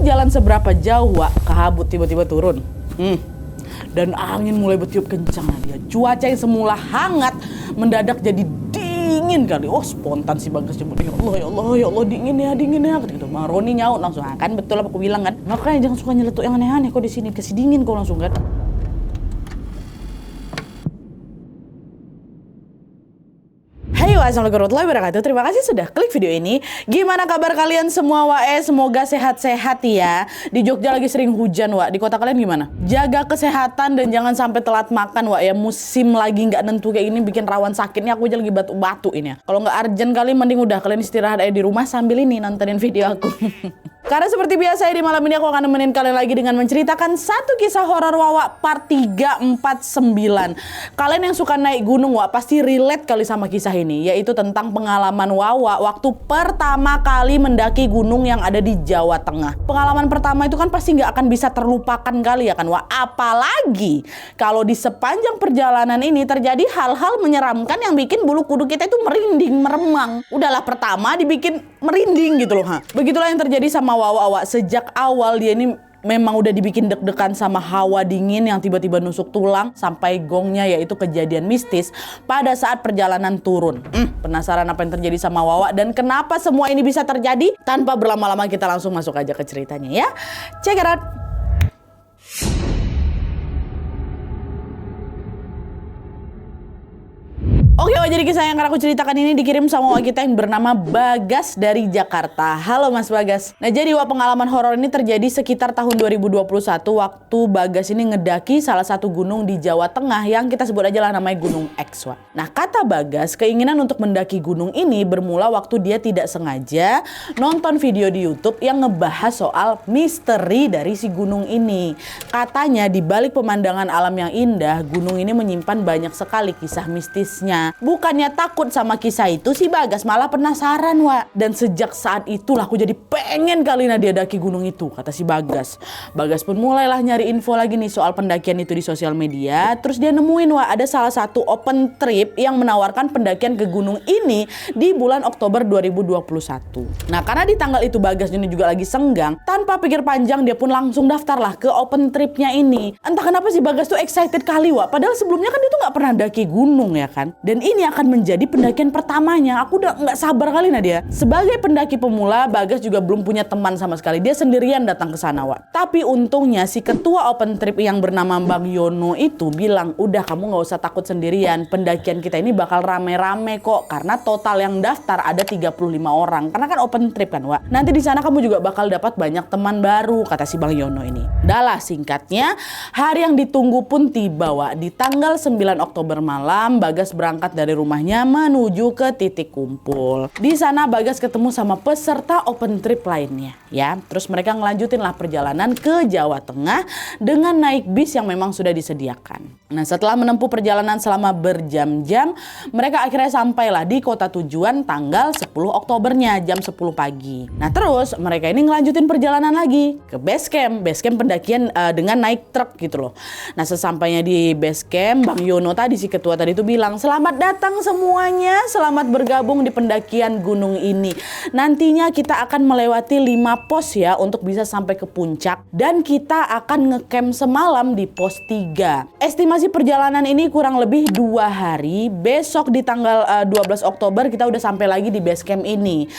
jalan seberapa jauh, Wak, kabut tiba-tiba turun. Dan angin mulai bertiup kencang dia. Cuaca yang semula hangat mendadak jadi dingin kali. Oh, spontan si Bagas jemput. Ya Allah, dingin ya. Gitu. Bang Roni nyaut langsung. Kan betul apa aku bilang kan. Makanya jangan suka nyeletuk yang aneh-aneh kok di sini. Kasih dingin kok langsung kan. Assalamualaikum warahmatullahi wabarakatuh. Terima kasih sudah klik video ini. Gimana kabar kalian semua, Wak? Semoga sehat-sehat ya. Di Jogja lagi sering hujan, Wak. Di kota kalian gimana? Jaga kesehatan dan jangan sampai telat makan, Wak ya. Musim lagi nggak nentu kayak ini bikin rawan sakitnya. Aku aja lagi batuk-batuk ini ya. Kalau nggak urgent kali mending udah kalian istirahat aja di rumah sambil ini nontonin video aku. Karena seperti biasa di malam ini aku akan nemenin kalian lagi dengan menceritakan satu kisah horor Wawa part 349. Kalian yang suka naik gunung, Wak, pasti relate kali sama kisah ini, yaitu tentang pengalaman Wawa waktu pertama kali mendaki gunung yang ada di Jawa Tengah. Pengalaman pertama itu kan pasti nggak akan bisa terlupakan kali ya kan, Wak. Apalagi kalau di sepanjang perjalanan ini terjadi hal-hal menyeramkan yang bikin bulu kuduk kita itu merinding, meremang. Udahlah pertama dibikin merinding gitu loh, ha. Begitulah yang terjadi sama Wawa. Sejak awal dia ini memang udah dibikin deg-degan sama hawa dingin yang tiba-tiba nusuk tulang sampai gongnya, yaitu kejadian mistis pada saat perjalanan turun. Penasaran apa yang terjadi sama Wawa dan kenapa semua ini bisa terjadi? Tanpa berlama-lama kita langsung masuk aja ke ceritanya ya. Check it out. Oke, jadi kisah yang akan aku ceritakan ini dikirim sama Wak kita yang bernama Bagas dari Jakarta. Halo Mas Bagas. Nah jadi Wak, pengalaman horor ini terjadi sekitar tahun 2021 waktu Bagas ini ngedaki salah satu gunung di Jawa Tengah yang kita sebut aja lah namanya Gunung X, Wak. Nah kata Bagas, keinginan untuk mendaki gunung ini bermula waktu dia tidak sengaja nonton video di YouTube yang ngebahas soal misteri dari si gunung ini. Katanya di balik pemandangan alam yang indah, gunung ini menyimpan banyak sekali kisah mistisnya. Bukannya takut sama kisah itu, si Bagas malah penasaran, Wak. Dan sejak saat itulah aku jadi pengen kali dia daki gunung itu, kata si Bagas. Bagas pun mulailah nyari info lagi nih soal pendakian itu di sosial media. Terus dia nemuin, Wak, ada salah satu open trip yang menawarkan pendakian ke gunung ini di bulan Oktober 2021. Nah karena di tanggal itu Bagas ini juga lagi senggang, tanpa pikir panjang dia pun langsung daftarlah ke open tripnya ini. Entah kenapa si Bagas tuh excited kali, Wak. Padahal sebelumnya kan dia tuh gak pernah daki gunung ya kan. Dan ini akan menjadi pendakian pertamanya. Aku udah nggak sabar kali Nadia. Sebagai pendaki pemula, Bagas juga belum punya teman sama sekali. Dia sendirian datang ke sana, Wak. Tapi untungnya si ketua open trip yang bernama Bang Yono itu bilang, udah kamu nggak usah takut sendirian. Pendakian kita ini bakal rame-rame kok. Karena total yang daftar ada 35 orang. Karena kan open trip kan, Wak. Nanti di sana kamu juga bakal dapat banyak teman baru, kata si Bang Yono ini. Dahlah singkatnya, hari yang ditunggu pun tiba, Wak. Di tanggal 9 Oktober malam, Bagas berangkat dari rumahnya menuju ke titik kumpul. Di sana Bagas ketemu sama peserta open trip lainnya ya. Terus mereka ngelanjutin lah perjalanan ke Jawa Tengah dengan naik bis yang memang sudah disediakan. Nah setelah menempuh perjalanan selama berjam-jam, mereka akhirnya sampailah di kota tujuan tanggal 10 Oktobernya jam 10 pagi. Nah terus mereka ini ngelanjutin perjalanan lagi ke base camp pendakian dengan naik truk gitu loh. Nah sesampainya di base camp, Bang Yono tadi si ketua tadi itu bilang, selamat datang semuanya, selamat bergabung di pendakian gunung ini. Nantinya kita akan melewati 5 pos ya untuk bisa sampai ke puncak. Dan kita akan ngecamp semalam di pos 3. Estimasi perjalanan ini kurang lebih 2 hari. Besok di tanggal 12 Oktober kita udah sampai lagi di base camp ini.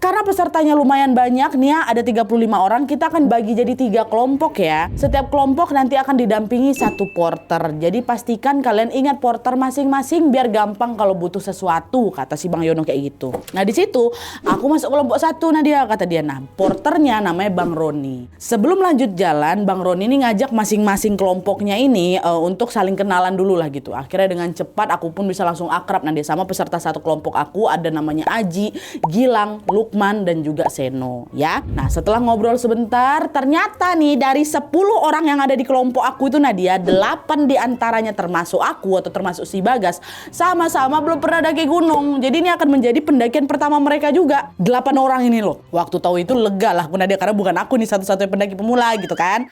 Karena pesertanya lumayan banyak nih ya, ada 35 orang, kita akan bagi jadi 3 kelompok ya. Setiap kelompok nanti akan didampingi 1 porter. Jadi pastikan kalian ingat porter masing-masing biar gampang kalau butuh sesuatu, kata si Bang Yono kayak gitu. Nah di situ aku masuk kelompok 1 Nadia, kata dia. Nah porternya namanya Bang Roni. Sebelum lanjut jalan, Bang Roni ini ngajak masing-masing kelompoknya ini untuk saling kenalan dulu lah gitu. Akhirnya dengan cepat aku pun bisa langsung akrab Nadia sama peserta satu kelompok aku, ada namanya Aji, Gilang, Lukman dan juga Seno ya. Nah setelah ngobrol sebentar, ternyata nih dari 10 orang yang ada di kelompok aku itu Nadia, 8 diantaranya termasuk aku atau termasuk si Bagas sama-sama belum pernah daki gunung. Jadi ini akan menjadi pendakian pertama mereka juga. 8 orang ini loh. Waktu tahu itu lega lah aku Nadia, karena bukan aku nih satu-satunya pendaki pemula gitu kan.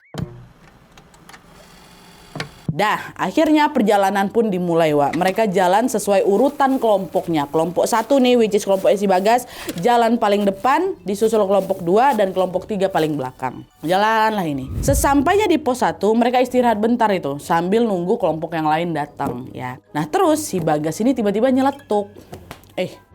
Dah, akhirnya perjalanan pun dimulai, Wak. Mereka jalan sesuai urutan kelompoknya. Kelompok 1 nih, which is kelompok si Bagas, jalan paling depan, disusul kelompok 2 dan kelompok 3 paling belakang. Jalanlah ini. Sesampainya di pos 1, mereka istirahat bentar itu sambil nunggu kelompok yang lain datang, ya. Nah, terus si Bagas ini tiba-tiba nyeletuk.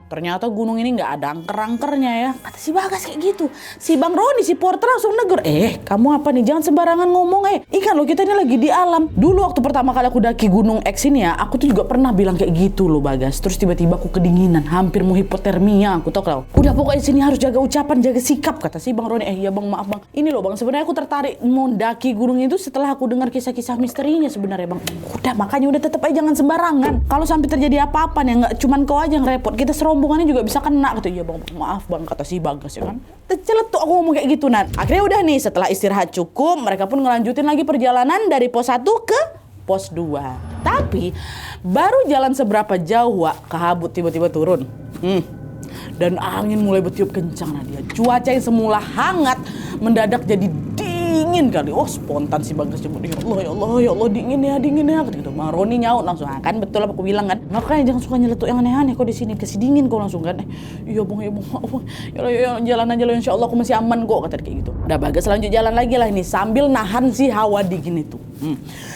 Ternyata gunung ini nggak ada angker-angkernya ya. Kata si Bagas kayak gitu. Si Bang Roni, si porter langsung negur. Kamu apa nih? Jangan sembarangan ngomong Ikan loh, kita ini lagi di alam. Dulu waktu pertama kali aku daki gunung X ini ya, aku tuh juga pernah bilang kayak gitu loh Bagas. Terus tiba-tiba aku kedinginan, hampir mau hipotermia. Aku tau kalau udah pokoknya sini harus jaga ucapan, jaga sikap. Kata si Bang Roni, iya Bang, maaf Bang. Ini loh Bang, sebenarnya aku tertarik mau daki gunung itu setelah aku dengar kisah-kisah misterinya sebenarnya Bang. Udah, makanya udah tetap aja jangan sembarangan. Kalau sampai terjadi apa-apa nih, nggak cuman kau aja yang repot, kita rombongannya juga bisa kena. Kata, iya Bang, maaf Bang, kata si Bagas ya kan. Terceletuk aku ngomong kayak gitu. Nah, akhirnya udah nih, setelah istirahat cukup, mereka pun ngelanjutin lagi perjalanan dari pos 1 ke pos 2. Tapi baru jalan seberapa jauh, Wak, kabut tiba-tiba turun. Dan angin mulai bertiup kencang. Nadia, cuaca yang semula hangat mendadak jadi dingin kali. Spontan si Bagas nyebut, ya Allah, dingin ya gitu. Bang Roni nyaut langsung, kan betul apa aku bilang kan. Makanya jangan suka nyeletuk yang aneh-aneh kok di sini, kasih dingin kok langsung kan. Iya bang, ya jalan aja lo, insya Allah aku masih aman kok, kata kayak gitu. Udah, Bagas lanjut jalan lagi lah ini sambil nahan si hawa dingin itu.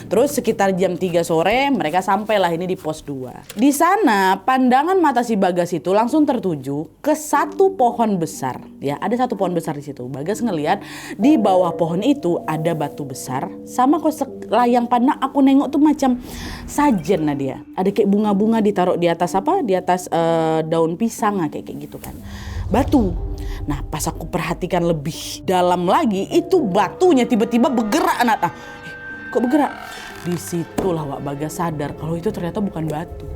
Terus sekitar jam 3 sore mereka sampailah ini di pos 2. Di sana pandangan mata si Bagas itu langsung tertuju ke satu pohon besar. Ya, ada satu pohon besar di situ. Bagas ngelihat di bawah pohon itu ada batu besar. Sama kok layang pandang aku nengok tuh macam sajen Nadia. Ada kayak bunga-bunga ditaruh di atas apa? Di atas daun pisang kayak gitu kan. Batu. Nah, pas aku perhatikan lebih dalam lagi, itu batunya tiba-tiba bergerak Nat. Kok bergerak? Disitulah Wak Bagas sadar kalau itu ternyata bukan batu.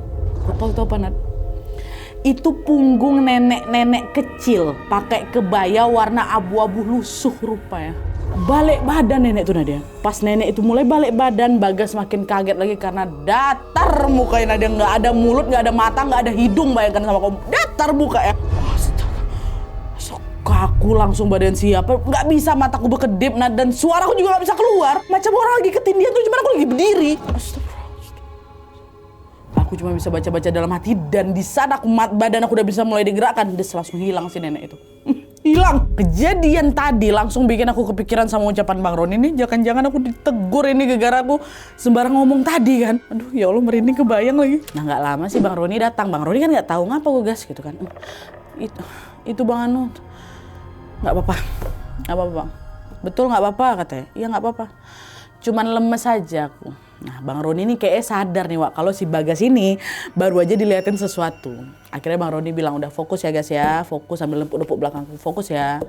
Kau tahu apa Nat? Itu punggung nenek-nenek kecil pakai kebaya warna abu-abu lusuh rupanya. Balik badan nenek tuh Nadia. Pas nenek itu mulai balik badan, Bagas makin kaget lagi karena datar mukanya Nadia. Nggak ada mulut, nggak ada mata, nggak ada hidung, bayangkan sama kamu. Datar muka ya. Aku langsung badan siapa, nggak bisa, mataku berkedip, dan suaraku juga nggak bisa keluar. Macam orang lagi ketindihan tuh, cuman aku lagi berdiri. Aku cuma bisa baca-baca dalam hati, dan di saat badan aku udah bisa mulai digerakkan, dia langsung hilang si nenek itu. Hilang. Kejadian tadi langsung bikin aku kepikiran sama ucapan Bang Roni ini. Jangan-jangan aku ditegur ini gara-gara aku sembarang ngomong tadi kan. Aduh ya Allah, merinding kebayang lagi. Nah, nggak lama sih Bang Roni datang. Bang Roni kan nggak tahu ngapa gue gas gitu kan. Itu Bang Anu. Nggak apa-apa Bang. Betul nggak apa-apa katanya. Iya nggak apa-apa. Cuman lemes aja aku. Nah, Bang Roni ini kayaknya sadar nih Wak, kalau si Bagas ini baru aja diliatin sesuatu. Akhirnya Bang Roni bilang, udah fokus ya guys ya. Fokus sambil nepuk-nepuk belakangku. Fokus ya.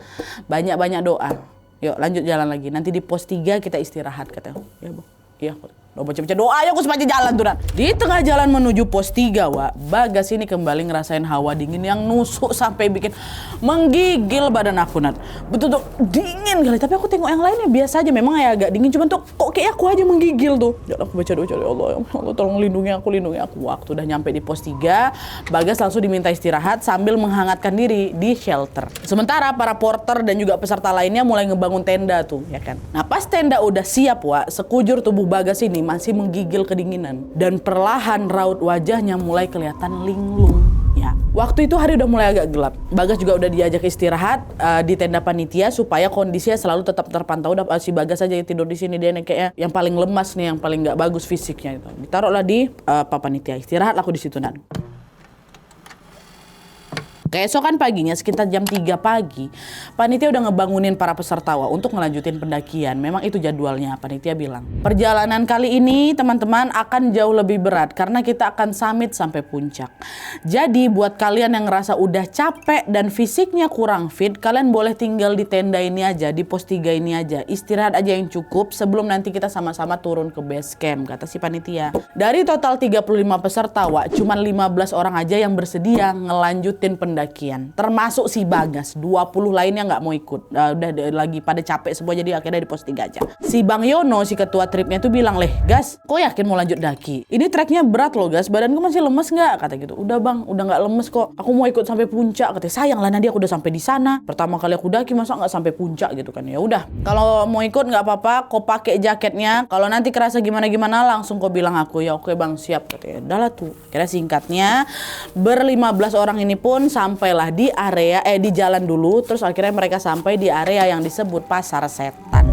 Banyak-banyak doa. Yuk lanjut jalan lagi. Nanti di pos 3 kita istirahat katanya. Ya Bang. Iya. Lo baca-baca doa ya, aku sepanjang jalan tuh. Di tengah jalan menuju pos 3 Wak, Bagas ini kembali ngerasain hawa dingin yang nusuk sampai bikin menggigil badan aku Nat. Betul-betul dingin kali, tapi aku tengok yang lainnya biasa aja, memang ya agak dingin, cuman tuh kok kayak aku aja menggigil tuh. Ya aku baca doa, ya Allah tolong lindungi aku. Waktu udah nyampe di pos 3, Bagas langsung diminta istirahat sambil menghangatkan diri di shelter. Sementara para porter dan juga peserta lainnya mulai ngebangun tenda tuh, ya kan. Nah, pas tenda udah siap Wak, sekujur tubuh Bagas ini masih menggigil kedinginan, dan perlahan raut wajahnya mulai kelihatan linglung. Ya, waktu itu hari udah mulai agak gelap. Bagas juga udah diajak istirahat di tenda panitia supaya kondisinya selalu tetap terpantau. Udah si Bagas aja yang tidur di sini, dia nih kayaknya yang paling lemas nih, yang paling nggak bagus fisiknya itu. Ditaruhlah di panitia istirahat, aku di situ Nan. Keesokan paginya sekitar jam 3 pagi, panitia udah ngebangunin para peserta untuk ngelanjutin pendakian. Memang itu jadwalnya, panitia bilang. Perjalanan kali ini teman-teman akan jauh lebih berat karena kita akan summit sampai puncak. Jadi buat kalian yang ngerasa udah capek dan fisiknya kurang fit, kalian boleh tinggal di tenda ini aja, di pos 3 ini aja. Istirahat aja yang cukup sebelum nanti kita sama-sama turun ke base camp, kata si panitia. Dari total 35 peserta, cuman 15 orang aja yang bersedia ngelanjutin pendakian pendakian. Termasuk si Bagas, 20 lainnya nggak mau ikut. Udah lagi pada capek semua, jadi akhirnya di pos 3 aja. Si Bang Yono, si ketua tripnya tuh bilang, "Leh, Gas, kok yakin mau lanjut daki? Ini treknya berat loh, Gas. Badanku masih lemes nggak?" Kata gitu. "Udah Bang, udah nggak lemes kok. Aku mau ikut sampai puncak." Katanya, "Sayang lah nanti aku udah sampai di sana. Pertama kali aku daki masa nggak sampai puncak gitu kan." Ya udah, kalau mau ikut nggak apa-apa, kau pakai jaketnya. Kalau nanti kerasa gimana-gimana langsung kau bilang aku. Ya oke Bang, siap katanya. Udahlah tuh. Kira singkatnya ber-15 orang ini pun sampailah di area di jalan dulu, terus akhirnya mereka sampai di area yang disebut Pasar Setan.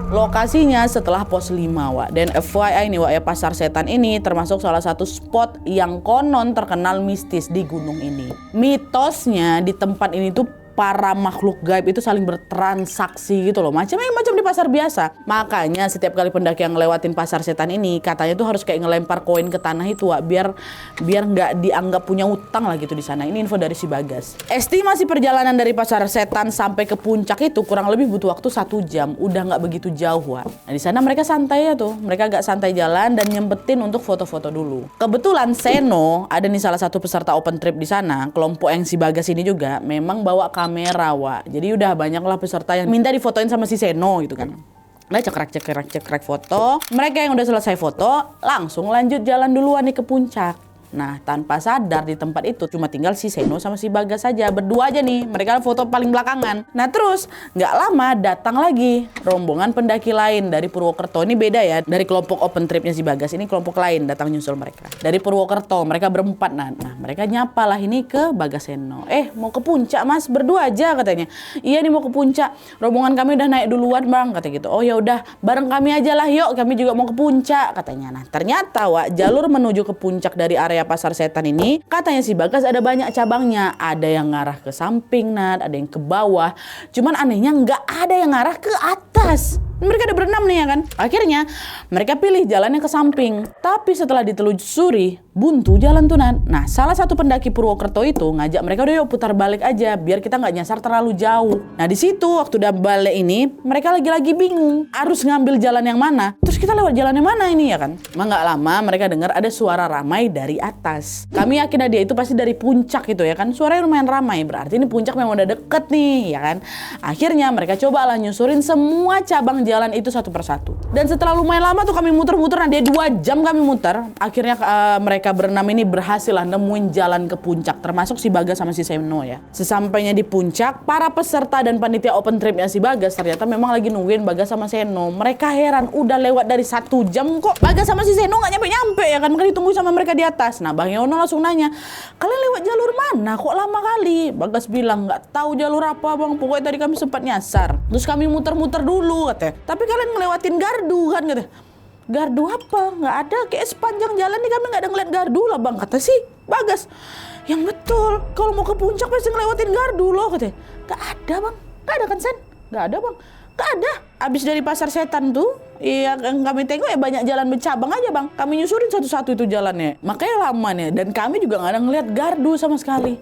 Lokasinya setelah pos 5 Wak. Dan FYI nih Wak ya, Pasar Setan ini termasuk salah satu spot yang konon terkenal mistis di gunung ini. Mitosnya di tempat ini tuh para makhluk gaib itu saling bertransaksi gitu loh, macam di pasar biasa. Makanya setiap kali pendaki yang ngelewatin Pasar Setan ini katanya tuh harus kayak ngelempar koin ke tanah itu Wak, biar nggak dianggap punya utang lah gitu di sana. Ini info dari si Bagas. Estimasi perjalanan dari Pasar Setan sampai ke puncak itu kurang lebih butuh waktu 1 jam. Udah nggak begitu jauh Wak. Nah di sana mereka santai ya tuh, mereka agak santai jalan dan nyempetin untuk foto-foto dulu. Kebetulan Seno ada nih salah satu peserta open trip di sana, kelompok yang si Bagas ini juga memang bawa kamera Wak. Jadi udah banyak lah peserta yang minta difotoin sama si Seno gitu kan. Nah cekrek foto. Mereka yang udah selesai foto langsung lanjut jalan duluan nih ke puncak. Nah tanpa sadar di tempat itu cuma tinggal si Seno sama si Bagas saja, berdua aja nih, mereka foto paling belakangan. Nah terus nggak lama datang lagi rombongan pendaki lain dari Purwokerto. Ini beda ya dari kelompok open tripnya si Bagas, ini kelompok lain datang nyusul mereka dari Purwokerto. Mereka berempat. Nah mereka nyapa lah ini ke Bagas Seno. Mau ke puncak Mas, berdua aja katanya. Iya nih mau ke puncak, rombongan kami udah naik duluan Bang, kata gitu. Oh ya udah bareng kami aja lah, yuk kami juga mau ke puncak katanya. Nah ternyata Wak, jalur menuju ke puncak dari area Pasar Setan ini katanya si Bagas ada banyak cabangnya. Ada yang ngarah ke samping Nat, ada yang ke bawah. Cuman anehnya nggak ada yang ngarah ke atas. Mereka ada berenam nih ya kan. Akhirnya mereka pilih jalannya ke samping. Tapi setelah ditelusuri buntu jalan tuh Nat. Nah salah satu pendaki Purwokerto itu ngajak mereka, udah yuk putar balik aja biar kita nggak nyasar terlalu jauh. Nah di situ waktu udah balik ini mereka lagi-lagi bingung harus ngambil jalan yang mana. Terus kita lewat jalan yang mana ini ya kan. Emang nggak lama mereka dengar ada suara ramai dari atas. Kami yakin dia itu pasti dari puncak gitu ya kan. Suaranya lumayan ramai, berarti ini puncak memang udah deket nih ya kan. Akhirnya mereka cobalah nyusurin semua cabang jalan itu satu persatu. Dan setelah lumayan lama tuh kami muter-muter, nah dia 2 jam kami muter. Akhirnya mereka berenam ini berhasil lah nemuin jalan ke puncak, termasuk si Bagas sama si Seno ya. Sesampainya di puncak, para peserta dan panitia open tripnya si Bagas ternyata memang lagi nungguin Bagas sama Seno. Mereka heran, udah lewat dari 1 jam kok Bagas sama si Seno nggak nyampe-nyampe ya kan. Mereka ditunggu sama mereka di atas. Nah Bang Yono langsung nanya, kalian lewat jalur mana kok lama kali? Bagas bilang, nggak tahu jalur apa Bang, pokoknya tadi kami sempat nyasar. Terus kami muter-muter dulu katanya. Tapi kalian ngelewatin gardu kan katanya. Gardu apa? Nggak ada, kayak sepanjang jalan nih kami nggak ada ngeliat gardu lah Bang, kata si Bagas. Yang betul, kalau mau ke puncak pasti ngelewatin gardu loh katanya. Nggak ada Bang, nggak ada kan Sen? Nggak ada Bang, nggak ada. Abis dari Pasar Setan tuh, yang kami tengok ya banyak jalan bercabang aja Bang. Kami nyusurin satu-satu itu jalannya, makanya lama nih. Dan kami juga nggak ada ngeliat gardu sama sekali.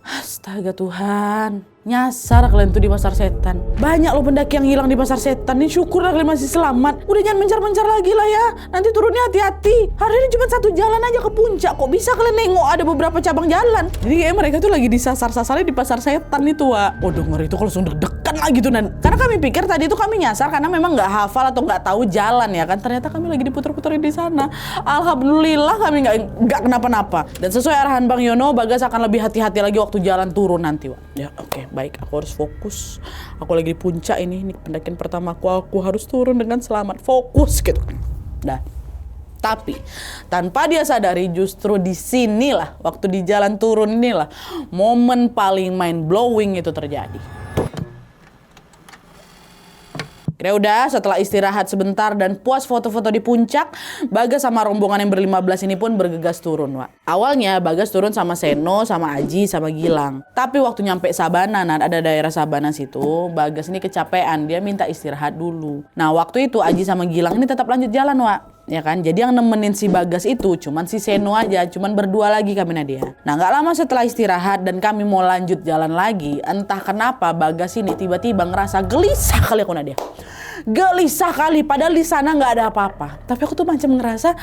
Astaga Tuhan, nyasar kalian tuh di Pasar Setan. Banyak loh pendaki yang hilang di Pasar Setan. Ini syukurlah kalian masih selamat. Udah jangan mencar-mencar lagi lah ya. Nanti turunnya hati-hati. Hari ini cuma 1 jalan aja ke puncak. Kok bisa kalian nengok ada beberapa cabang jalan? Jadi kayak mereka tuh lagi disasar-sasarnya di Pasar Setan itu Wak. Oh denger itu kalau langsung deg-degan lah gitu Nan. Karena kami pikir tadi itu kami nyasar karena memang nggak hafal atau nggak tahu jalan ya kan. Ternyata kami lagi diputer-puterin di sana. Alhamdulillah kami nggak kenapa-napa. Dan sesuai arahan Bang Yono, Bagas akan lebih hati-hati lagi waktu jalan turun nanti Wak. Ya oke, baik, aku harus fokus. Aku lagi di puncak ini pendakian pertamaku, aku harus turun dengan selamat, fokus gitu. Nah, tapi tanpa dia sadari justru di sinilah waktu di jalan turun inilah momen paling mind blowing itu terjadi. Kira udah setelah istirahat sebentar dan puas foto-foto di puncak, Bagas sama rombongan yang ber-15 ini pun bergegas turun Wak. Awalnya Bagas turun sama Seno, sama Aji, sama Gilang. Tapi waktu nyampe Sabana, ada daerah Sabana situ, Bagas ini kecapean, dia minta istirahat dulu. Nah waktu itu Aji sama Gilang ini tetap lanjut jalan Wak. Ya kan, jadi yang nemenin si Bagas itu cuman si Seno aja, cuman berdua lagi kami Nadia. Nah nggak lama setelah istirahat dan kami mau lanjut jalan lagi, entah kenapa Bagas ini tiba-tiba ngerasa gelisah kali aku Nadia. Gelisah kali, padahal di sana nggak ada apa-apa. Tapi aku tuh macam ngerasa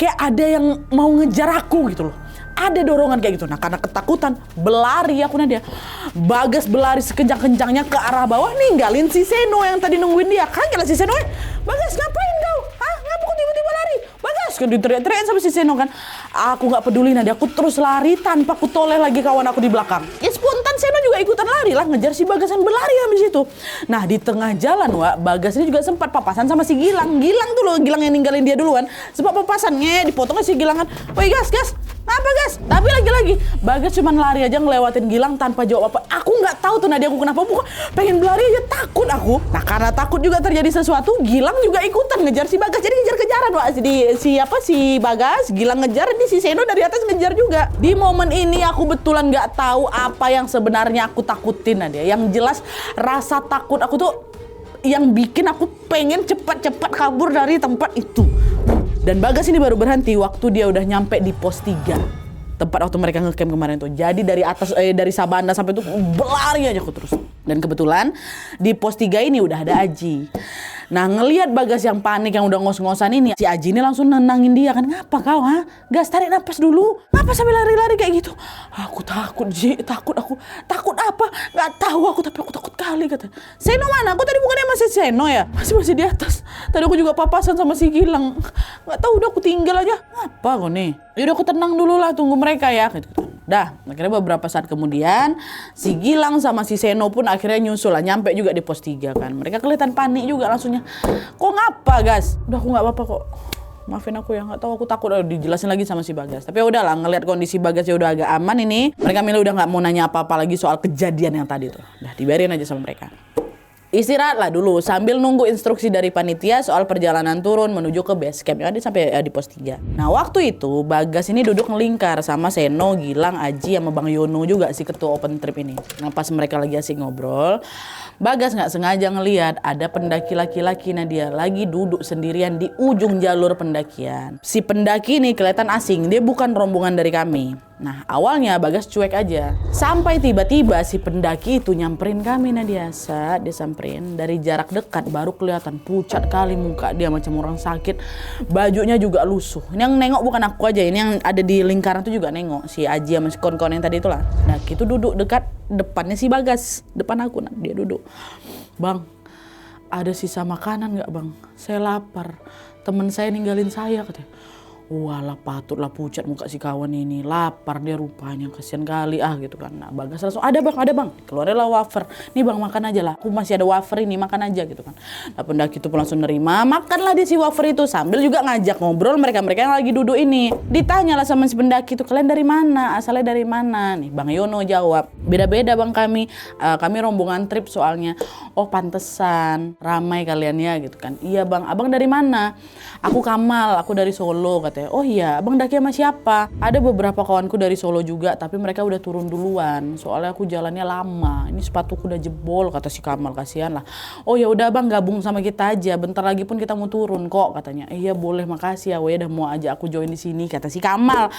kayak ada yang mau ngejar aku gitu loh. ada dorongan kayak gitu. Nah karena ketakutan, berlari aku Nadia. Bagas berlari sekencang-kencangnya ke arah bawah, ninggalin si Seno yang tadi nungguin dia. Kaget lah si Seno, Bagas ngapain kau? Hah? Ngapa kau tiba-tiba lari? Bagas, kan diteriak-teriak sama si Seno kan. Aku gak peduli Nadia, aku terus lari tanpa aku toleh lagi kawan aku di belakang. Ya spontan Seno juga ikutan lari lah, ngejar si Bagas yang berlari habis itu. Nah di tengah jalan Bagas ini juga sempat papasan sama si Gilang. Gilang tuh loh, Gilang yang ninggalin dia duluan. Sempat papasannya, dipotongnya si Gilang kan. Woi gas, apa gas? Tapi lagi-lagi Bagas cuman lari aja ngelewatin Gilang tanpa jawab apa. Aku nggak tahu tuh Nadia aku kenapa, bukan pengen berlari aja, takut aku. Nah karena takut juga terjadi sesuatu, Gilang juga ikutan ngejar si Bagas. Jadi ngejar-kejaran si Bagas, Gilang ngejar, di si Seno dari atas ngejar juga. Di momen ini aku betulan nggak tahu apa yang sebenarnya aku takutin Nadia. Yang jelas rasa takut aku tuh yang bikin aku pengen cepat-cepat kabur dari tempat itu. Dan Bagas ini baru berhenti waktu dia udah nyampe di pos 3. Tempat waktu mereka ngecamp kemarin tuh. Jadi dari atas dari Sabana sampai tuh berlari aja aku terus. Dan kebetulan di pos 3 ini udah ada Aji. Nah ngelihat Bagas yang panik, yang udah ngos-ngosan ini, si Aji ini langsung nenangin dia kan. Ngapa kau Gas, tarik napas dulu. Ngapa sambil lari-lari kayak gitu? Aku takut Ji, takut aku. Takut apa? Gak tahu aku, tapi aku takut kali kata. Seno mana? Aku tadi bukannya masih Seno ya? Masih di atas. Tadi aku juga papasan sama si Gilang. Gak tahu, udah aku tinggal aja. Ngapa kau nih? Yaudah aku tenang dulu lah, tunggu mereka ya. Gitu. Dah, akhirnya beberapa saat kemudian si Gilang sama si Seno pun akhirnya nyusul lah, nyampe juga di pos 3 kan. Mereka kelihatan panik juga langsungnya. Kok ngapa Gas? Udah aku nggak apa-apa kok. Maafin aku ya, nggak tahu aku takut. Dijelasin lagi sama si Bagas. Tapi ya udahlah, ngelihat kondisi Bagas ya udah agak aman ini. Mereka udah nggak mau nanya apa-apa lagi soal kejadian yang tadi tuh. Udah dibiarin aja sama mereka. Istirahatlah dulu sambil nunggu instruksi dari panitia soal perjalanan turun menuju ke base camp. Ya, sampai di pos 3. Nah waktu itu Bagas ini duduk ngelingkar sama Seno, Gilang, Aji sama Bang Yono juga si ketua open trip ini. Nah pas mereka lagi asik ngobrol, Bagas nggak sengaja ngelihat ada pendaki laki-laki Nadia lagi duduk sendirian di ujung jalur pendakian. Si pendaki ini kelihatan asing, dia bukan rombongan dari kami. Nah awalnya Bagas cuek aja. Sampai tiba-tiba si pendaki itu nyamperin kami Nadia. Saat dia samperin dari jarak dekat baru kelihatan pucat kali muka dia macam orang sakit. Bajunya juga lusuh. Ini yang nengok bukan aku aja, ini yang ada di lingkaran tuh juga nengok. Si Aji sama si kawan-kawan yang tadi itulah. Nah itu duduk dekat depannya si Bagas. Depan aku nah dia duduk. Bang, ada sisa makanan gak bang? Saya lapar. Temen saya ninggalin saya katanya. Walah patutlah pucat muka si kawan ini, lapar dia rupanya, kasihan kali gitu kan. Nah Bagas langsung ada bang, keluarlah wafer. Nih bang makan aja lah, aku masih ada wafer ini, makan aja gitu kan. Nah pendaki itu pun langsung nerima, makanlah dia si wafer itu sambil juga ngajak ngobrol mereka yang lagi duduk ini. Ditanya lah sama si pendaki itu, kalian dari mana, asalnya dari mana? Nih Bang Yono jawab, beda-beda bang kami rombongan trip soalnya. Oh pantesan, ramai kalian ya gitu kan. Iya bang, abang dari mana? Aku Kamal, aku dari Solo katanya. Oh iya, abang daki sama siapa? Ada beberapa kawanku dari Solo juga, tapi mereka udah turun duluan. Soalnya aku jalannya lama. Ini sepatuku udah jebol, kata si Kamal, kasihan lah. Oh ya udah bang, gabung sama kita aja. Bentar lagi pun kita mau turun kok, katanya. Iya boleh, makasih ya. Udah mau aja aku join di sini, kata si Kamal.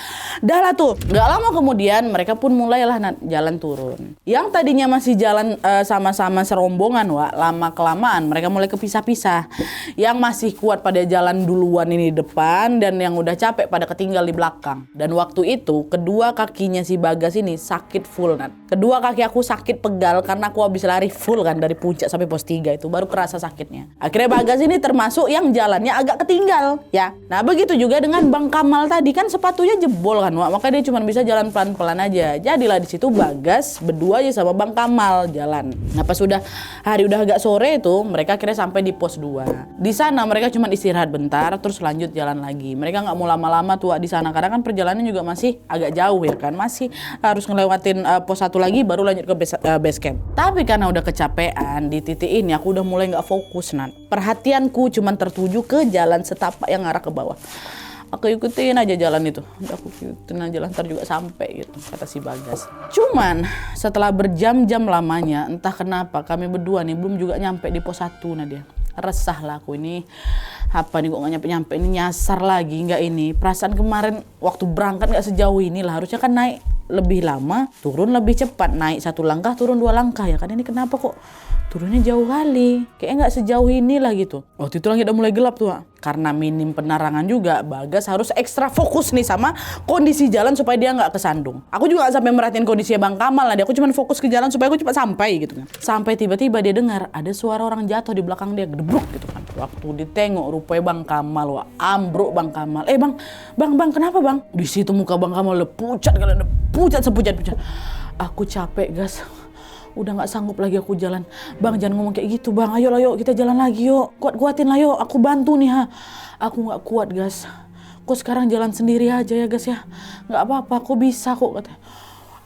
Dah lah tuh. Gak lama kemudian mereka pun mulailah jalan turun. Yang tadinya masih jalan sama-sama serombongan, lama kelamaan mereka mulai kepisah-pisah. Yang masih kuat pada jalan duluan ini di depan dan yang udah capek pada ketinggal di belakang. Dan waktu itu kedua kakinya si Bagas ini sakit full Nat. Kedua kaki aku sakit pegal karena aku habis lari full kan dari puncak sampai pos 3 itu baru kerasa sakitnya. Akhirnya Bagas ini termasuk yang jalannya agak ketinggal ya. Nah begitu juga dengan Bang Kamal tadi kan sepatunya jebol kan makanya dia cuma bisa jalan pelan-pelan aja. Jadilah di situ Bagas berdua aja sama Bang Kamal jalan. Nah pas sudah hari udah agak sore itu mereka akhirnya sampai di pos 2. Di sana mereka cuma istirahat bentar terus lanjut jalan lagi. Mereka nggak mau lama-lama tuh di sana karena kan perjalanan juga masih agak jauh ya kan, masih harus ngelewatin pos 1 lagi baru lanjut ke base camp. Tapi karena udah kecapean di titik ini aku udah mulai nggak fokus Nat. Perhatianku cuma tertuju ke jalan setapak yang arah ke bawah. Aku ikutin aja jalan itu. Udah aku ikutin aja ntar juga sampai gitu kata si Bagas. Cuman setelah berjam-jam lamanya entah kenapa kami berdua nih belum juga nyampe di pos 1 Nadia. Resah lah aku ini. Apa nih kok gak nyampe ini nyasar lagi nggak ini. Perasaan kemarin waktu berangkat nggak sejauh ini lah. Harusnya kan naik lebih lama, turun lebih cepat. Naik 1 langkah, turun 2 langkah ya kan. Ini kenapa kok turunnya jauh kali? Kayaknya nggak sejauh inilah gitu. Waktu itu langit udah mulai gelap tuh, Wak. Karena minim penerangan juga, Bagas harus ekstra fokus nih sama kondisi jalan supaya dia nggak kesandung. Aku juga nggak sampai merhatiin kondisinya Bang Kamal. Aku cuma fokus ke jalan supaya aku cepat sampai gitu kan. Sampai tiba-tiba dia dengar ada suara orang jatuh di belakang dia, gedebruk gitu kan. Waktu ditengok rupanya Bang Kamal, Wak. Ambruk Bang Kamal. Bang, kenapa Bang? Di situ muka Bang Kamal udah pucat kalian, pucat sepucat-pucat. Aku capek, Gas. Udah gak sanggup lagi aku jalan. Bang, jangan ngomong kayak gitu Bang. Ayo kita jalan lagi yuk. Kuat-kuatin lah yuk. Aku bantu nih ha. Aku gak kuat Gas. Kok sekarang jalan sendiri aja ya Gas ya. Gak apa-apa, aku bisa kok katanya.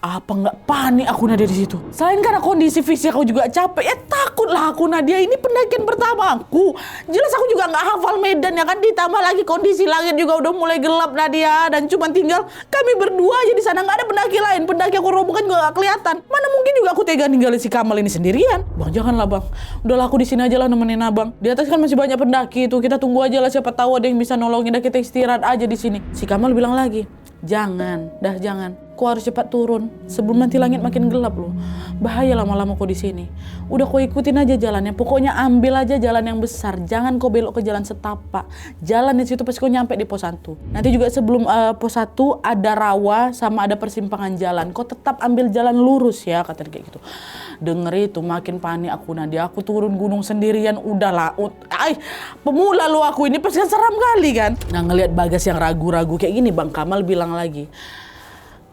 Apa nggak panik aku Nadia di situ? Selain karena kondisi fisik aku juga capek, ya takutlah aku Nadia. Ini pendakian pertama aku. Jelas aku juga nggak hafal medan ya kan. Ditambah lagi kondisi langit juga udah mulai gelap Nadia. Dan cuma tinggal kami berdua aja di sana. Nggak ada pendaki lain. Pendaki aku rombongan juga nggak kelihatan. Mana mungkin juga aku tega ninggalin si Kamal ini sendirian. Bang, janganlah Bang. Udahlah aku di sini aja lah nemenin Abang. Di atas kan masih banyak pendaki itu. Kita tunggu aja lah, siapa tahu ada yang bisa nolongin. Kita istirahat aja di sini. Si Kamal bilang lagi, jangan. Kau harus cepat turun sebelum nanti langit makin gelap loh. Bahaya lama-lama kau di sini. Udah kau ikutin aja jalannya. Pokoknya ambil aja jalan yang besar. Jangan kau belok ke jalan setapak. Jalan di situ pasti kau nyampe di pos 1. Nanti juga sebelum pos 1 ada rawa sama ada persimpangan jalan. Kau tetap ambil jalan lurus ya, kata dia kayak gitu. Denger itu makin panik aku Nadia. Aku turun gunung sendirian udahlah. Pemula lo aku ini pasti kan seram kali kan. Nah, ngelihat Bagas yang ragu-ragu kayak gini, Bang Kamal bilang lagi,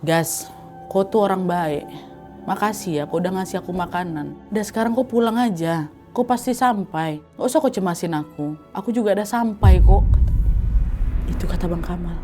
Gas, kau tuh orang baik. Makasih ya, kau udah ngasih aku makanan. Dan sekarang kau pulang aja. Kau pasti sampai. Gak usah kau cemasin aku. Aku juga udah sampai kok. Itu kata Bang Kamal.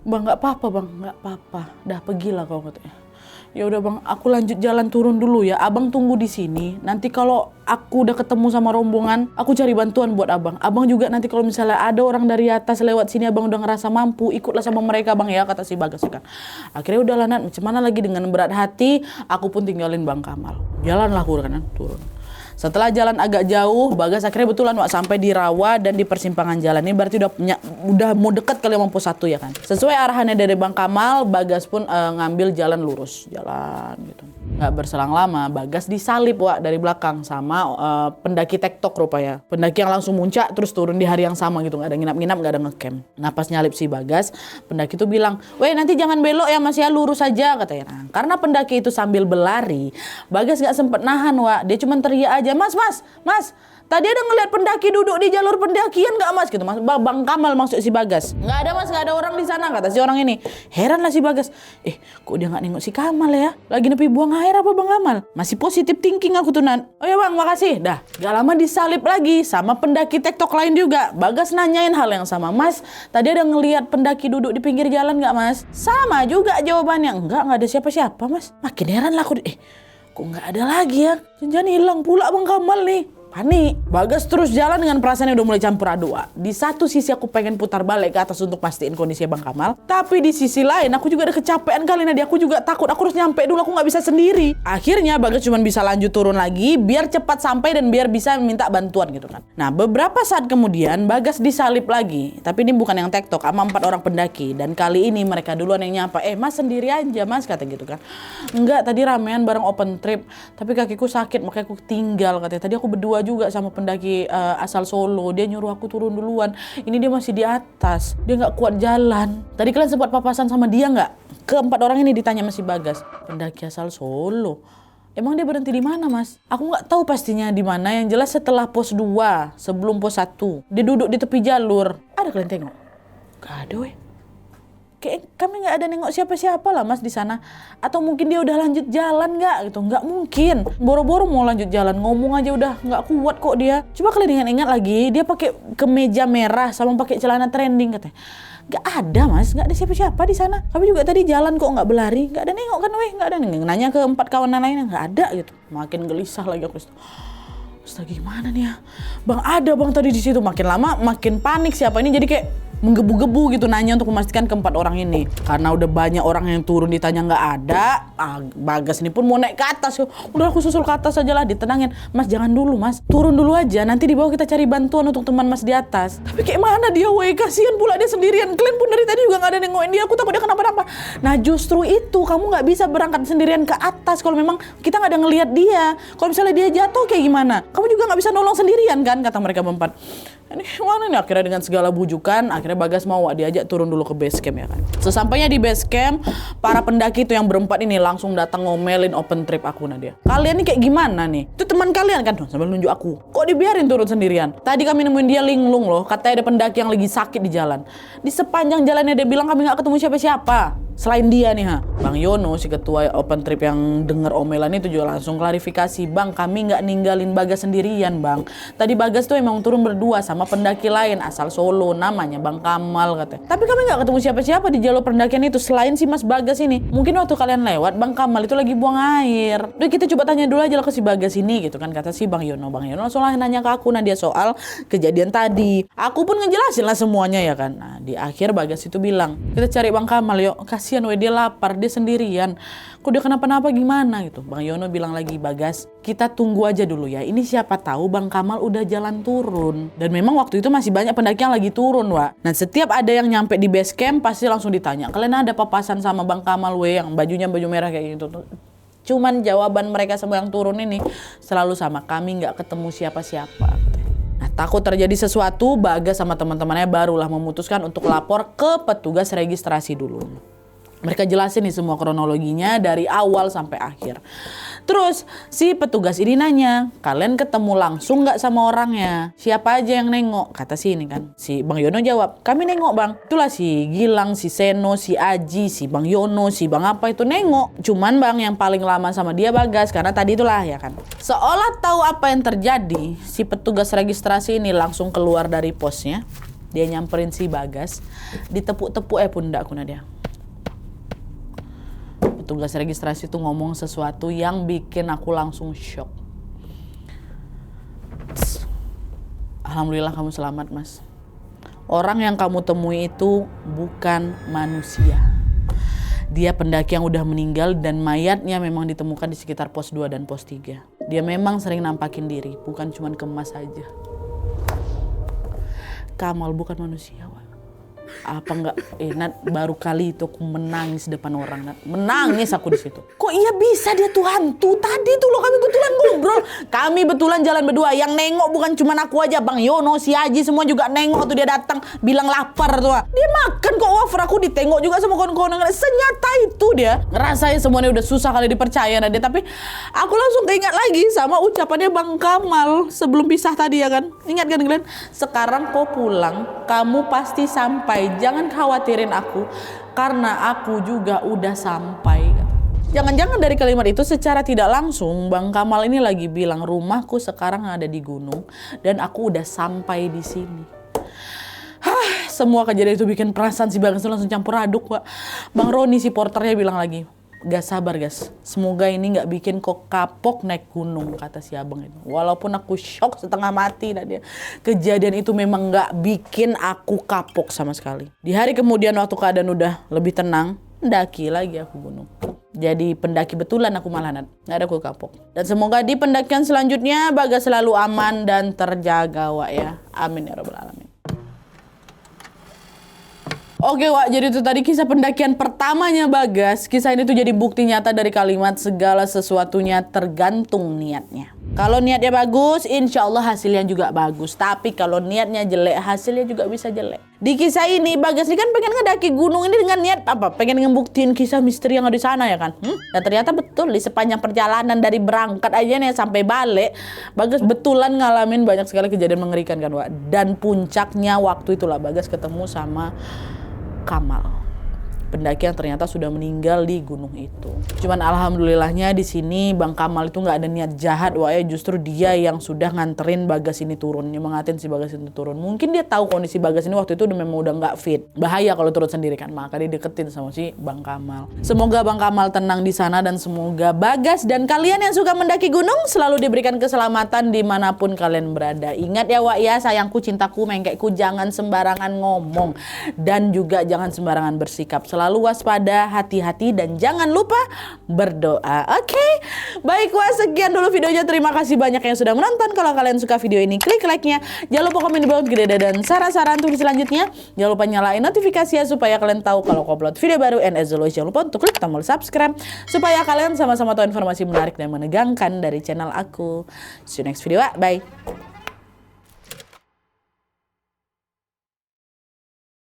Bang, gak apa-apa Bang, gak apa-apa. Dah pergilah kau katanya. Ya udah Bang, aku lanjut jalan turun dulu ya. Abang tunggu di sini. Nanti kalau aku udah ketemu sama rombongan, aku cari bantuan buat Abang. Abang juga nanti kalau misalnya ada orang dari atas lewat sini, Abang udah ngerasa mampu, ikutlah sama mereka Bang ya, kata si Bagas kan. Akhirnya udahlah Nat, macam mana lagi dengan berat hati, aku pun tinggalin Bang Kamal. Jalanlah aku kan turun. Setelah jalan agak jauh, Bagas akhirnya betulan sampai di rawa dan di persimpangan jalan. Ini berarti udah mau dekat kali sama pos 1 ya kan. Sesuai arahannya dari Bang Kamal, Bagas pun ngambil jalan lurus. Jalan gitu. Gak berselang lama, Bagas disalip dari belakang sama pendaki tektok rupanya. Pendaki yang langsung muncak terus turun di hari yang sama gitu. Gak ada nginap-nginap, gak ada ngecamp. Nah pas nyalip si Bagas, pendaki itu bilang, "Weh nanti jangan belok ya Mas ya, lurus aja," katanya. Nah, karena pendaki itu sambil berlari, Bagas gak sempet nahan Dia cuma teriak aja, Mas, tadi ada ngeliat pendaki duduk di jalur pendakian gak Mas? Gitu Mas. Bang Kamal maksud si Bagas. Gak ada Mas, gak ada orang di sana, kata si orang ini. Heran lah si Bagas. Kok dia gak nengok si Kamal ya? Lagi nepi buang air apa Bang Kamal? Masih positif thinking aku tuh Nan. Oh ya Bang, makasih. Dah, gak lama disalip lagi sama pendaki tektok lain juga. Bagas nanyain hal yang sama. Mas, tadi ada ngeliat pendaki duduk di pinggir jalan gak Mas? Sama juga jawabannya. Enggak ada siapa-siapa Mas. Makin heran lah aku. Kok nggak ada lagi ya? Jangan hilang pula Bang Kamal nih. Panik. Bagas terus jalan dengan perasaan yang udah mulai campur aduk. Di satu sisi aku pengen putar balik ke atas untuk pastiin kondisi Bang Kamal. Tapi di sisi lain aku juga ada kecapean kali Nadia. Aku juga takut. Aku harus nyampe dulu. Aku nggak bisa sendiri. Akhirnya Bagas cuma bisa lanjut turun lagi. Biar cepat sampai dan biar bisa minta bantuan gitu kan. Nah beberapa saat kemudian Bagas disalip lagi. Tapi ini bukan yang tektok. Sama 4 orang pendaki. Dan kali ini mereka duluan yang nyapa. Mas sendiri aja Mas, kata gitu kan. Enggak, tadi ramean bareng open trip. Tapi kakiku sakit makanya aku tinggal katanya. Tadi aku berdua juga sama pendaki asal Solo. Dia nyuruh aku turun duluan. Ini dia masih di atas. Dia nggak kuat jalan. Tadi kalian sempat papasan sama dia nggak? Ke-4 orang ini ditanya masih Bagas. Pendaki asal Solo. Emang dia berhenti di mana Mas? Aku nggak tahu pastinya di mana. Yang jelas setelah pos 2, sebelum pos 1. Dia duduk di tepi jalur. Ada kalian tengok? Gak ada weh. Kayak kami nggak ada nengok siapa-siapa lah Mas di sana. Atau mungkin dia udah lanjut jalan nggak gitu? Nggak mungkin. Boro-boro mau lanjut jalan, ngomong aja udah nggak kuat kok dia. Coba kalian ingat lagi, dia pakai kemeja merah sama pakai celana trending katanya. Nggak ada Mas, nggak ada siapa-siapa di sana. Kami juga tadi jalan kok nggak berlari, nggak ada nengok kan weh, nggak ada nengok. Nanya ke 4 kawanan lainnya nggak ada gitu. Makin gelisah lagi aku. Astaga gimana nih ya? Bang ada Bang tadi di situ. Makin lama makin panik siapa ini jadi kayak menggebu-gebu gitu nanya untuk memastikan keempat orang ini. Karena udah banyak orang yang turun ditanya nggak ada, Bagas ini pun mau naik ke atas. Udah aku susul ke atas aja lah, ditenangin. Mas jangan dulu mas, turun dulu aja, nanti di bawah kita cari bantuan untuk teman mas di atas. Tapi kayak mana dia, woi, kasihan pula dia sendirian. Kalian pun dari tadi juga nggak ada nengokin dia, aku takut dia kenapa-napa. Nah justru itu, kamu nggak bisa berangkat sendirian ke atas kalau memang kita nggak ada ngelihat dia. Kalau misalnya dia jatuh kayak gimana? Kamu juga nggak bisa nolong sendirian kan, kata mereka berempat. Ini mana nih, akhirnya dengan segala bujukan akhirnya Bagas mau diajak turun dulu ke base camp ya kan. Sesampainya di base camp, para pendaki itu yang berempat ini langsung datang ngomelin open trip aku Nadia. Kalian nih kayak gimana nih? Itu teman kalian kan, sambil nunjuk aku. Kok dibiarin turun sendirian? Tadi kami nemuin dia linglung loh, katanya ada pendaki yang lagi sakit di jalan. Di sepanjang jalannya dia bilang kami nggak ketemu siapa-siapa. Selain dia nih Bang Yono si ketua open trip yang denger omelan itu juga langsung klarifikasi, Bang kami nggak ninggalin Bagas sendirian Bang. Tadi Bagas tuh emang turun berdua sama pendaki lain asal Solo namanya Bang Kamal katanya. Tapi kami nggak ketemu siapa-siapa di jalur pendakian itu selain si Mas Bagas ini. Mungkin waktu kalian lewat Bang Kamal itu lagi buang air. Udah kita coba tanya dulu aja lah ke si Bagas ini gitu kan, kata si Bang Yono. Bang Yono langsung lah nanya ke aku Nadia soal kejadian tadi. Aku pun ngejelasin lah semuanya ya kan. Nah di akhir Bagas itu bilang, kita cari Bang Kamal yuk. Kasihan weh, dia lapar, dia sendirian. Kok dia kenapa-napa gimana gitu. Bang Yono bilang lagi, Bagas, kita tunggu aja dulu ya. Ini siapa tahu Bang Kamal udah jalan turun. Dan memang waktu itu masih banyak pendaki yang lagi turun, Wak. Nah, setiap ada yang nyampe di base camp pasti langsung ditanya, kalian ada papasan sama Bang Kamal weh yang bajunya baju merah kayak gitu. Cuman jawaban mereka semua yang turun ini selalu sama, kami nggak ketemu siapa-siapa. Nah, takut terjadi sesuatu, Bagas sama teman-temannya barulah memutuskan untuk lapor ke petugas registrasi dulu. Mereka jelasin nih semua kronologinya dari awal sampai akhir. Terus si petugas ini nanya, kalian ketemu langsung nggak sama orangnya? Siapa aja yang nengok? Kata si ini kan. Si Bang Yono jawab, kami nengok Bang. Itulah si Gilang, si Seno, si Aji, si Bang Yono, si Bang apa itu nengok. Cuman Bang yang paling lama sama dia Bagas, karena tadi itulah ya kan. Seolah tahu apa yang terjadi, si petugas registrasi ini langsung keluar dari posnya. Dia nyamperin si Bagas, ditepuk-tepuk pundakku Nadia. Petugas registrasi itu ngomong sesuatu yang bikin aku langsung shock. Alhamdulillah kamu selamat mas. Orang yang kamu temui itu bukan manusia. Dia pendaki yang udah meninggal dan mayatnya memang ditemukan di sekitar pos 2 dan pos 3. Dia memang sering nampakin diri, bukan cuma kemas aja. Kamal bukan manusia, Wak. Apa enggak Nat, baru kali itu aku menangis depan orang Nat. Menangis aku di situ. Kok iya bisa dia tuh hantu? Tadi tuh loh kami betulan ngobrol. Kami betulan jalan berdua. Yang nengok bukan cuma aku aja, Bang Yono, si Aji semua juga nengok tuh dia datang bilang lapar tuh. Dia makan kok wafer, aku ditengok juga sama kawan-kawan. Senyata itu dia. Ngerasain semuanya udah susah kali dipercaya Nadia, tapi aku langsung keingat lagi sama ucapannya Bang Kamal sebelum pisah tadi ya kan. Ingat kan Glenn? Sekarang kau pulang, kamu pasti sampai. Jangan khawatirin aku, karena aku juga udah sampai. Jangan-jangan dari kalimat itu secara tidak langsung Bang Kamal ini lagi bilang rumahku sekarang ada di gunung dan aku udah sampai di sini. Semua kejadian itu bikin perasaan si Bagas langsung campur aduk, Pak. Bang Roni si porternya bilang lagi, gak sabar gas, semoga ini gak bikin kok kapok naik gunung, kata si abang itu. Walaupun aku shock setengah mati dia. Kejadian itu memang gak bikin aku kapok sama sekali. Di hari kemudian waktu keadaan udah lebih tenang, mendaki lagi aku gunung. Jadi pendaki betulan aku malah Nat. Gak ada aku kapok. Dan semoga di pendakian selanjutnya Bagas selalu aman dan terjaga Wak ya. Amin ya rabbal alamin. Oke Wak, jadi itu tadi kisah pendakian pertamanya Bagas. Kisah ini tuh jadi bukti nyata dari kalimat segala sesuatunya tergantung niatnya. Kalau niatnya bagus, insya Allah hasilnya juga bagus. Tapi kalau niatnya jelek, hasilnya juga bisa jelek. Di kisah ini Bagas ini kan pengen ngedaki gunung ini dengan niat apa? Pengen ngebuktiin kisah misteri yang ada di sana ya kan? Dan ternyata betul di sepanjang perjalanan dari berangkat aja nih sampai balik, Bagas betulan ngalamin banyak sekali kejadian mengerikan kan Wak. Dan puncaknya waktu itulah Bagas ketemu sama Kamal. pendaki yang ternyata sudah meninggal di gunung itu. Cuman alhamdulillahnya di sini Bang Kamal itu nggak ada niat jahat, wah ya justru dia yang sudah nganterin Bagas ini turun, nyemangatin si Bagas ini turun. Mungkin dia tahu kondisi Bagas ini waktu itu memang udah nggak fit, bahaya kalau turun sendiri kan, maka dia deketin sama si Bang Kamal. Semoga Bang Kamal tenang di sana dan semoga Bagas dan kalian yang suka mendaki gunung selalu diberikan keselamatan dimanapun kalian berada. Ingat ya Wak ya, sayangku, cintaku, mengkekku, jangan sembarangan ngomong dan juga jangan sembarangan bersikap. Selalu waspada, hati-hati, dan jangan lupa berdoa. Oke? Baik Wak, sekian dulu videonya. Terima kasih banyak yang sudah menonton. Kalau kalian suka video ini, klik like-nya. Jangan lupa komen di bawah gede dan saran-saran untuk selanjutnya. Jangan lupa nyalain notifikasi ya supaya kalian tahu kalau aku upload video baru. And as always, jangan lupa untuk klik tombol subscribe supaya kalian sama-sama tahu informasi menarik dan menegangkan dari channel aku. See you next video, Wak. Bye.